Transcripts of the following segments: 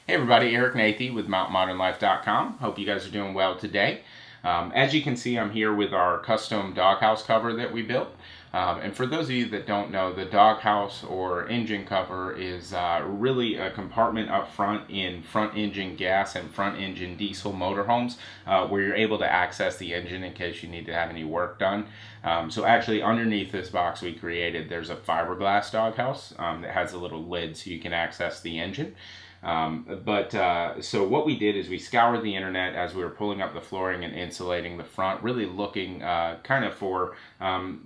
Hey everybody, Eric Nathy with MountainModernLife.com. Hope you guys are doing well today. As you can see, I'm here with our custom doghouse cover that we built. And for those of you that don't know, the doghouse or engine cover is really a compartment up front in front engine gas and front engine diesel motorhomes where you're able to access the engine in case you need to have any work done. So actually underneath this box we created, there's a fiberglass doghouse that has a little lid so you can access the engine. So what we did is we scoured the internet as we were pulling up the flooring and insulating the front, really looking kind of for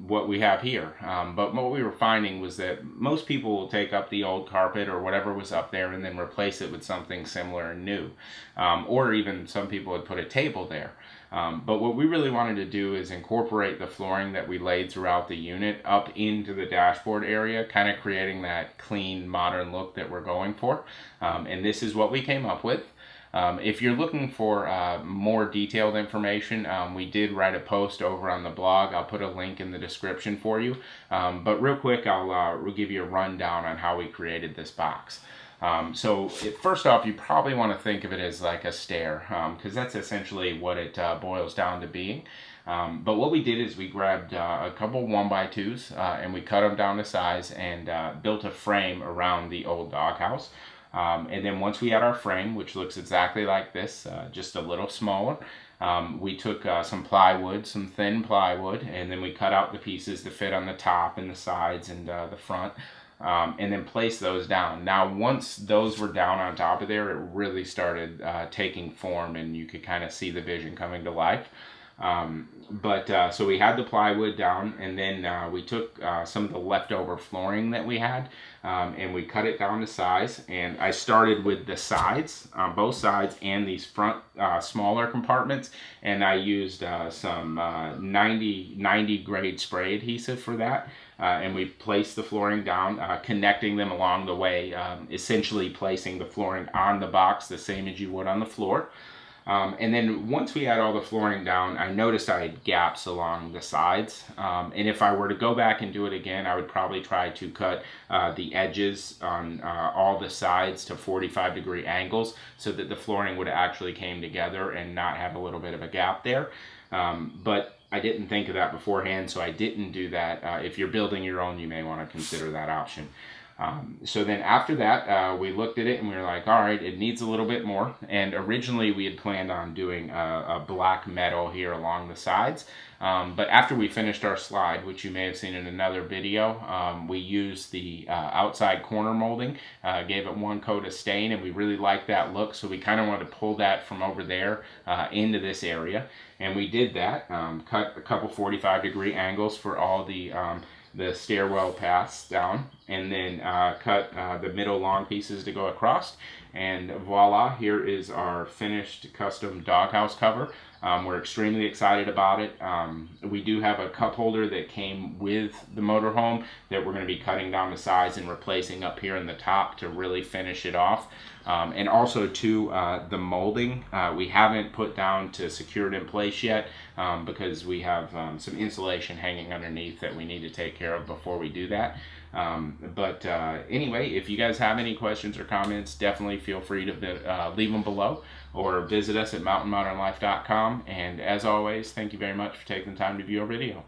what we have here. But what we were finding was that most people will take up the old carpet or whatever was up there and then replace it with something similar and new. Or even some people would put a table there. But what we really wanted to do is incorporate the flooring that we laid throughout the unit up into the dashboard area, kind of creating that clean, modern look that we're going for. And this is what we came up with. If you're looking for more detailed information, we did write a post over on the blog. I'll put a link in the description for you. But real quick, we'll give you a rundown on how we created this box. First off, you probably want to think of it as like a stair, because that's essentially what it boils down to being. But what we did is we grabbed a couple 1x2s and we cut them down to size and built a frame around the old doghouse. And then once we had our frame, which looks exactly like this, just a little smaller, we took some plywood, some thin plywood, and then we cut out the pieces to fit on the top and the sides and the front. And then place those down. Now, once those were down on top of there, it really started taking form, and you could kind of see the vision coming to life. So we had the plywood down, and then we took some of the leftover flooring that we had, and we cut it down to size. And I started with the sides, both sides, and these front smaller compartments, and I used some 90 grade spray adhesive for that. And we placed the flooring down, connecting them along the way, essentially placing the flooring on the box the same as you would on the floor. And then once we had all the flooring down, I noticed I had gaps along the sides. And if I were to go back and do it again, I would probably try to cut the edges on all the sides to 45-degree angles so that the flooring would actually came together and not have a little bit of a gap there. But I didn't think of that beforehand, so I didn't do that. If you're building your own, you may want to consider that option. So then after that, we looked at it and we were like, all right, it needs a little bit more. And originally we had planned on doing a black metal here along the sides. But after we finished our slide, which you may have seen in another video, we used the outside corner molding, gave it one coat of stain, and we really liked that look. So we kind of wanted to pull that from over there into this area. And we did that, cut a couple 45-degree angles for all the stairwell paths down, and then cut the middle long pieces to go across. And voila, here is our finished custom doghouse cover. We're extremely excited about it. We do have a cup holder that came with the motorhome that we're going to be cutting down the sides and replacing up here in the top to really finish it off. And also too, the molding we haven't put down to secure it in place yet because we have some insulation hanging underneath that we need to take care of before we do that. Anyway, if you guys have any questions or comments, definitely feel free to leave them below or visit us at mountainmodernlife.com. And as always, thank you very much for taking the time to view our video.